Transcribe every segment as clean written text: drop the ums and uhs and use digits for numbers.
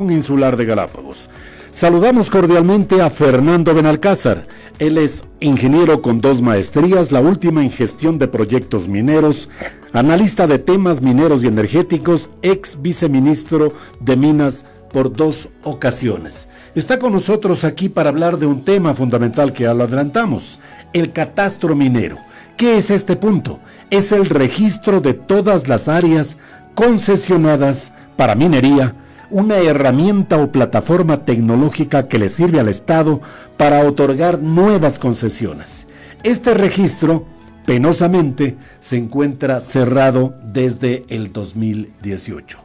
Insular de Galápagos. Saludamos cordialmente a Fernando Benalcázar. Él es ingeniero con 2 maestrías, la última en gestión de proyectos mineros, analista de temas mineros y energéticos, ex viceministro de Minas por 2 ocasiones. Está con nosotros aquí para hablar de un tema fundamental que ya lo adelantamos, el catastro minero. ¿Qué es este punto? Es el registro de todas las áreas concesionadas para minería, una herramienta o plataforma tecnológica que le sirve al Estado para otorgar nuevas concesiones. Este registro, penosamente, se encuentra cerrado desde el 2018.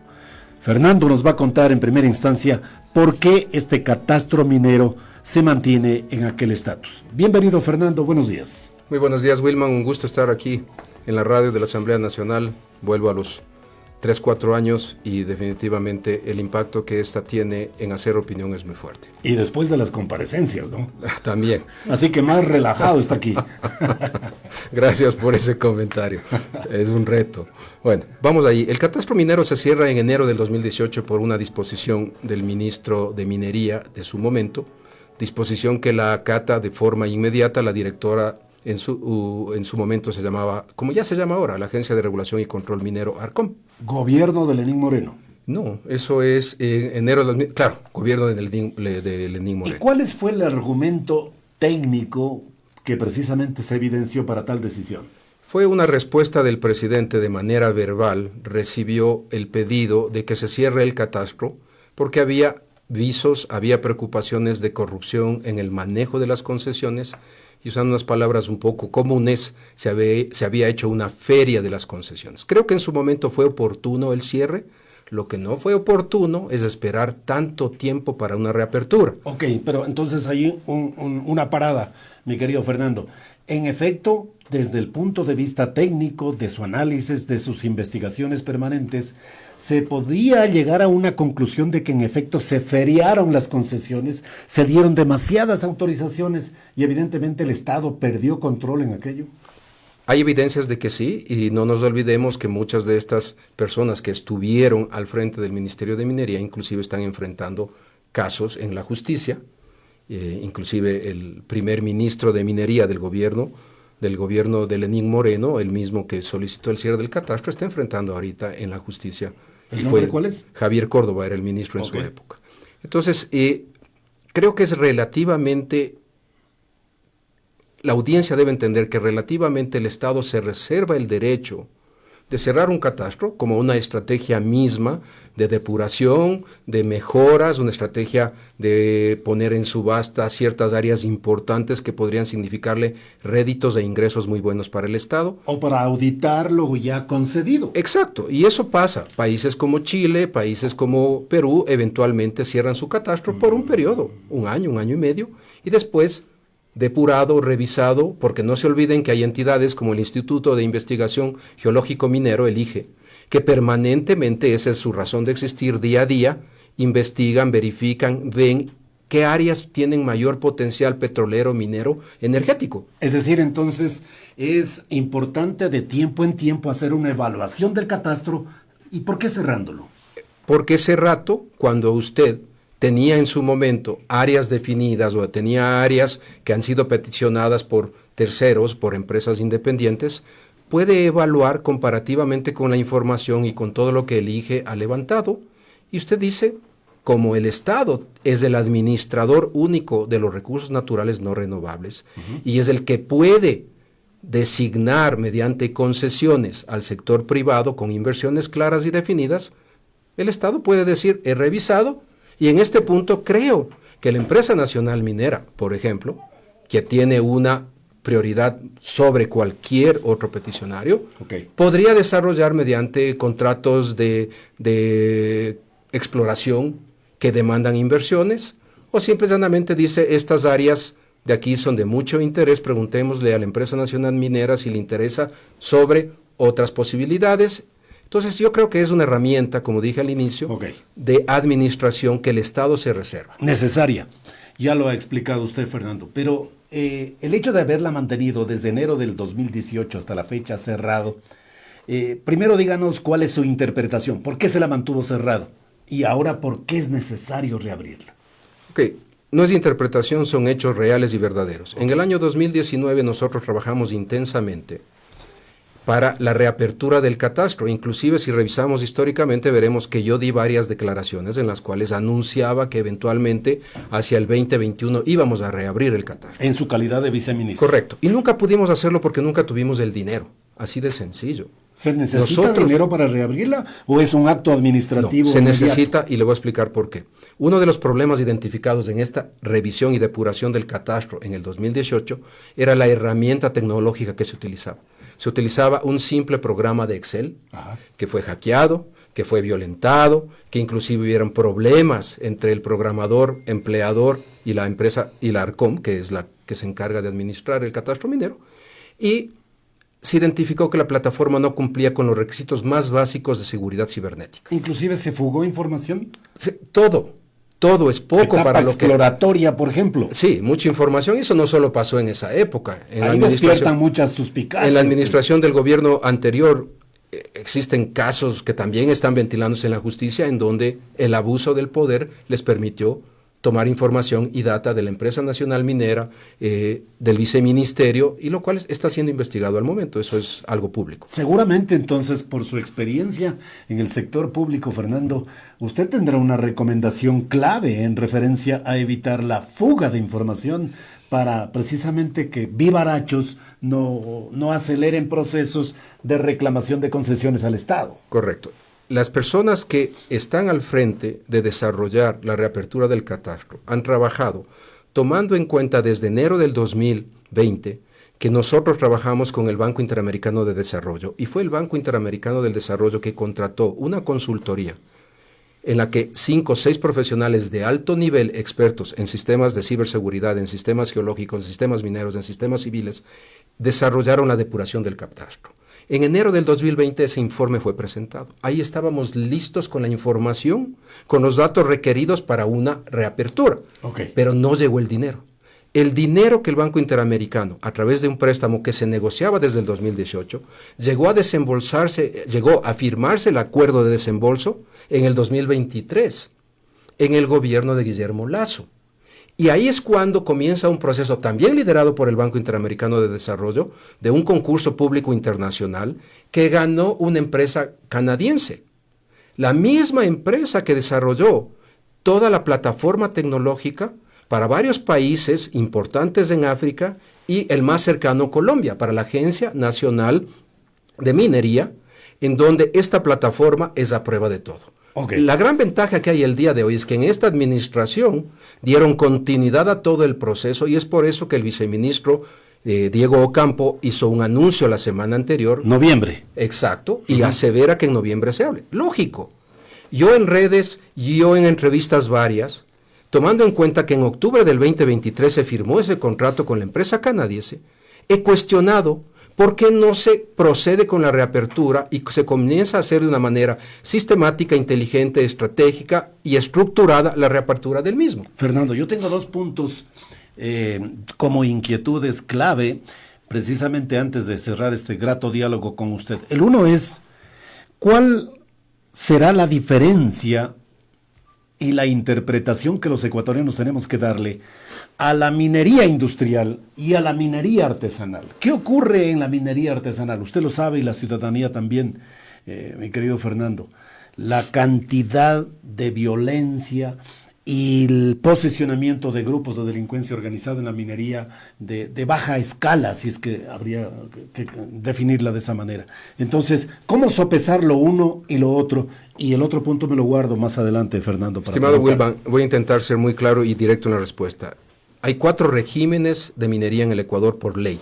Fernando nos va a contar en primera instancia por qué este catastro minero se mantiene en aquel estatus. Bienvenido, Fernando, buenos días. Muy buenos días, Wilman, un gusto estar aquí en la radio de la Asamblea Nacional. Vuelvo a los 3-4 años y definitivamente el impacto que esta tiene en hacer opinión es muy fuerte. Y después de las comparecencias, ¿no? También. Así que más relajado está aquí. Gracias por ese comentario. Es un reto. Bueno, vamos ahí. El catastro minero se cierra en enero del 2018 por una disposición del ministro de Minería de su momento, disposición que la acata de forma inmediata la directora. En su momento se llamaba, como ya se llama ahora, la Agencia de Regulación y Control Minero, ARCOM. Gobierno de Lenín Moreno. No, eso es en enero de 2000, claro, gobierno de Lenín Moreno. ¿Y cuál fue el argumento técnico que precisamente se evidenció para tal decisión? Fue una respuesta del presidente de manera verbal, recibió el pedido de que se cierre el catastro porque había visos, había preocupaciones de corrupción en el manejo de las concesiones. Y usando unas palabras un poco comunes, se había hecho una feria de las concesiones. Creo que en su momento fue oportuno el cierre. Lo que no fue oportuno es esperar tanto tiempo para una reapertura. Ok, pero entonces hay una parada, mi querido Fernando. En efecto, desde el punto de vista técnico, de su análisis, de sus investigaciones permanentes, se podía llegar a una conclusión de que en efecto se feriaron las concesiones, se dieron demasiadas autorizaciones y evidentemente el Estado perdió control en aquello. Hay evidencias de que sí, y no nos olvidemos que muchas de estas personas que estuvieron al frente del Ministerio de Minería inclusive están enfrentando casos en la justicia. Inclusive el primer ministro de Minería del gobierno de Lenín Moreno, el mismo que solicitó el cierre del catastro, está enfrentando ahorita en la justicia. ¿El nombre cuál es? Javier Córdoba era el ministro en su época. Entonces, creo que es relativamente, la audiencia debe entender que relativamente el Estado se reserva el derecho de cerrar un catastro como una estrategia misma de depuración, de mejoras, una estrategia de poner en subasta ciertas áreas importantes que podrían significarle réditos e ingresos muy buenos para el Estado. O para auditar lo ya concedido. Exacto, y eso pasa. Países como Chile, países como Perú, eventualmente cierran su catastro por un periodo, un año y medio, y después depurado, revisado, porque no se olviden que hay entidades como el Instituto de Investigación Geológico Minero, el IGE, que permanentemente, esa es su razón de existir día a día, investigan, verifican, ven qué áreas tienen mayor potencial petrolero, minero, energético. Es decir, entonces es importante de tiempo en tiempo hacer una evaluación del catastro. ¿Y por qué cerrándolo? Porque ese rato, cuando usted tenía en su momento áreas definidas o tenía áreas que han sido peticionadas por terceros, por empresas independientes, puede evaluar comparativamente con la información y con todo lo que el IGE ha levantado. Y usted dice, como el Estado es el administrador único de los recursos naturales no renovables y es el que puede designar mediante concesiones al sector privado con inversiones claras y definidas, el Estado puede decir, he revisado. Y en este punto creo que la empresa nacional minera, por ejemplo, que tiene una prioridad sobre cualquier otro peticionario, podría desarrollar mediante contratos de exploración que demandan inversiones, o simple y llanamente dice, estas áreas de aquí son de mucho interés, preguntémosle a la empresa nacional minera si le interesa sobre otras posibilidades. Entonces yo creo que es una herramienta, como dije al inicio, de administración que el Estado se reserva. Necesaria. Ya lo ha explicado usted, Fernando. Pero el hecho de haberla mantenido desde enero del 2018 hasta la fecha cerrado, primero díganos cuál es su interpretación. ¿Por qué se la mantuvo cerrado? y ahora ¿por qué es necesario reabrirla? Ok, no es interpretación, son hechos reales y verdaderos. En el año 2019 nosotros trabajamos intensamente para la reapertura del catastro. Inclusive si revisamos históricamente veremos que yo di varias declaraciones en las cuales anunciaba que eventualmente hacia el 2021 íbamos a reabrir el catastro. En su calidad de viceministro. Correcto. Y nunca pudimos hacerlo porque nunca tuvimos el dinero. Así de sencillo. ¿Se necesita dinero para reabrirla o es un acto administrativo? No, se necesita y le voy a explicar por qué. Uno de los problemas identificados en esta revisión y depuración del catastro en el 2018 era la herramienta tecnológica que se utilizaba. Se utilizaba un simple programa de Excel que fue hackeado, que fue violentado, que inclusive hubieron problemas entre el programador, empleador y la empresa y la ARCOM, que es la que se encarga de administrar el catastro minero, y se identificó que la plataforma no cumplía con los requisitos más básicos de seguridad cibernética. Inclusive se fugó información. Todo es poco etapa para lo exploratoria, por ejemplo. Sí, mucha información, y eso no solo pasó en esa época. Ahí despiertan muchas suspicacias. En la administración del gobierno anterior existen casos que también están ventilándose en la justicia en donde el abuso del poder les permitió tomar información y data de la empresa nacional minera, del viceministerio, y lo cual está siendo investigado al momento. Eso es algo público. Seguramente, entonces, por su experiencia en el sector público, Fernando, usted tendrá una recomendación clave en referencia a evitar la fuga de información para precisamente que vivarachos no aceleren procesos de reclamación de concesiones al Estado. Correcto. Las personas que están al frente de desarrollar la reapertura del catastro han trabajado tomando en cuenta desde enero del 2020 que nosotros trabajamos con el Banco Interamericano de Desarrollo, y fue el Banco Interamericano del Desarrollo que contrató una consultoría en la que 5 o 6 profesionales de alto nivel, expertos en sistemas de ciberseguridad, en sistemas geológicos, en sistemas mineros, en sistemas civiles, desarrollaron la depuración del catastro. En enero del 2020 ese informe fue presentado. Ahí estábamos listos con la información, con los datos requeridos para una reapertura. Pero no llegó el dinero. El dinero que el Banco Interamericano, a través de un préstamo que se negociaba desde el 2018, llegó a firmarse el acuerdo de desembolso en el 2023, en el gobierno de Guillermo Lasso. Y ahí es cuando comienza un proceso también liderado por el Banco Interamericano de Desarrollo, de un concurso público internacional que ganó una empresa canadiense. La misma empresa que desarrolló toda la plataforma tecnológica para varios países importantes en África y el más cercano, Colombia, para la Agencia Nacional de Minería, en donde esta plataforma es a prueba de todo. La gran ventaja que hay el día de hoy es que en esta administración dieron continuidad a todo el proceso, y es por eso que el viceministro Diego Ocampo hizo un anuncio la semana anterior. Noviembre. Exacto, y asevera que en noviembre se hable. Lógico. Yo en redes, yo en entrevistas varias, tomando en cuenta que en octubre del 2023 se firmó ese contrato con la empresa canadiense, he cuestionado ¿por qué no se procede con la reapertura y se comienza a hacer de una manera sistemática, inteligente, estratégica y estructurada la reapertura del mismo? Fernando, yo tengo 2 puntos como inquietudes clave, precisamente antes de cerrar este grato diálogo con usted. El uno es, ¿cuál será la diferencia y la interpretación que los ecuatorianos tenemos que darle a la minería industrial y a la minería artesanal? ¿Qué ocurre en la minería artesanal? Usted lo sabe, y la ciudadanía también, mi querido Fernando. La cantidad de violencia y el posicionamiento de grupos de delincuencia organizada en la minería de baja escala, si es que habría que definirla de esa manera. Entonces, ¿cómo sopesar lo uno y lo otro? Y el otro punto me lo guardo más adelante, Fernando. Estimado Wilvan, voy a intentar ser muy claro y directo en la respuesta. Hay 4 regímenes de minería en el Ecuador por ley.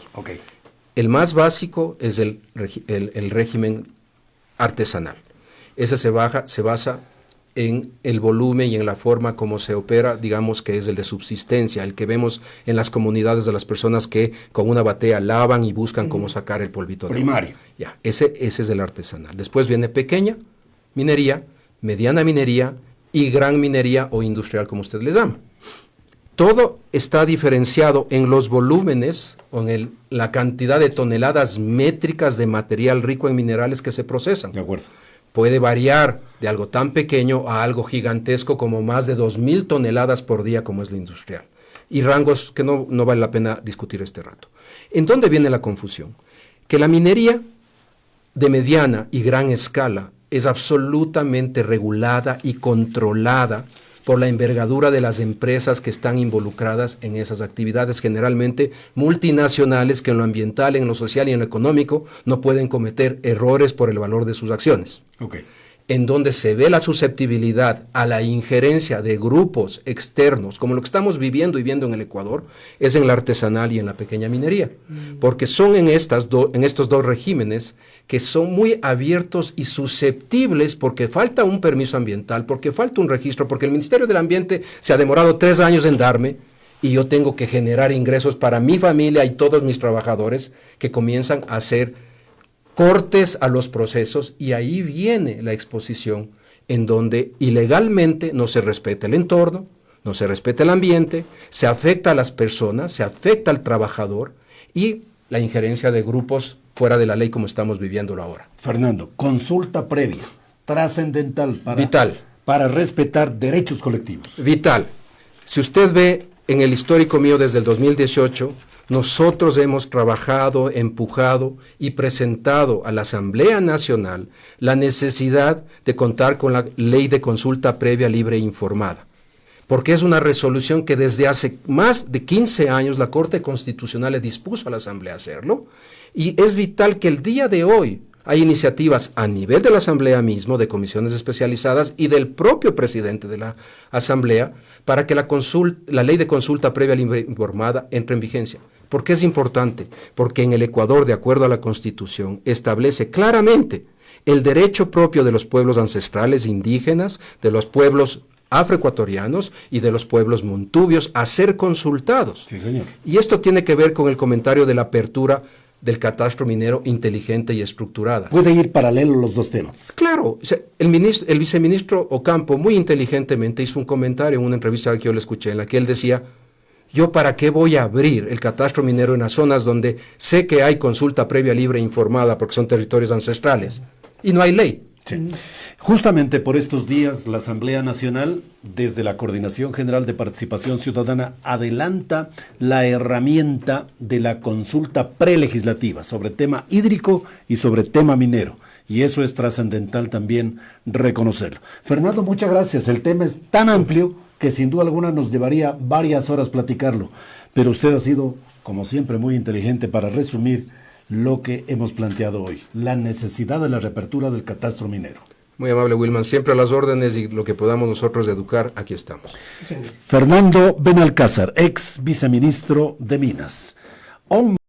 El más básico es el régimen artesanal. Ese se basa en el volumen y en la forma como se opera, digamos que es el de subsistencia, el que vemos en las comunidades de las personas que con una batea lavan y buscan cómo sacar el polvito. Primario. Ya, ese es el artesanal. Después viene pequeña minería, mediana minería y gran minería o industrial, como usted le llama. Todo está diferenciado en los volúmenes o en la cantidad de toneladas métricas de material rico en minerales que se procesan. De acuerdo. puede variar de algo tan pequeño a algo gigantesco como más de 2.000 toneladas por día como es la industrial. Y rangos que no vale la pena discutir este rato. ¿En dónde viene la confusión? Que la minería de mediana y gran escala es absolutamente regulada y controlada por la envergadura de las empresas que están involucradas en esas actividades, generalmente multinacionales que en lo ambiental, en lo social y en lo económico no pueden cometer errores por el valor de sus acciones. Okay. En donde se ve la susceptibilidad a la injerencia de grupos externos, como lo que estamos viviendo y viendo en el Ecuador, es en la artesanal y en la pequeña minería. Porque son en estos dos regímenes que son muy abiertos y susceptibles porque falta un permiso ambiental, porque falta un registro, porque el Ministerio del Ambiente se ha demorado 3 años en darme y yo tengo que generar ingresos para mi familia y todos mis trabajadores que comienzan a hacer cortes a los procesos, y ahí viene la exposición en donde ilegalmente no se respeta el entorno, no se respeta el ambiente, se afecta a las personas, se afecta al trabajador y la injerencia de grupos fuera de la ley como estamos viviéndolo ahora. Fernando, consulta previa, trascendental Vital. Para respetar derechos colectivos. Vital. Si usted ve en el histórico mío desde el 2018, nosotros hemos trabajado, empujado y presentado a la Asamblea Nacional la necesidad de contar con la ley de consulta previa, libre e informada, porque es una resolución que desde hace más de 15 años la Corte Constitucional le dispuso a la Asamblea hacerlo, y es vital que el día de hoy hay iniciativas a nivel de la Asamblea mismo, de comisiones especializadas y del propio presidente de la Asamblea, para que la ley de consulta previa, libre e informada entre en vigencia. ¿Por qué es importante? Porque en el Ecuador, de acuerdo a la Constitución, establece claramente el derecho propio de los pueblos ancestrales indígenas, de los pueblos afroecuatorianos y de los pueblos montubios a ser consultados. Sí, señor. Y esto tiene que ver con el comentario de la apertura del catastro minero inteligente y estructurada. Puede ir paralelo los dos temas. Claro, o sea, el viceministro Ocampo muy inteligentemente hizo un comentario en una entrevista que yo le escuché, en la que él decía: ¿yo para qué voy a abrir el catastro minero en las zonas donde sé que hay consulta previa, libre e informada porque son territorios ancestrales y no hay ley? Sí. Justamente por estos días la Asamblea Nacional, desde la Coordinación General de Participación Ciudadana, adelanta la herramienta de la consulta prelegislativa sobre tema hídrico y sobre tema minero. Y eso es trascendental también reconocerlo. Fernando, muchas gracias. El tema es tan amplio que sin duda alguna nos llevaría varias horas platicarlo. Pero usted ha sido, como siempre, muy inteligente para resumir lo que hemos planteado hoy, la necesidad de la reapertura del catastro minero. Muy amable, Wilman, siempre a las órdenes, y lo que podamos nosotros educar, aquí estamos. Fernando Benalcázar, ex viceministro de Minas.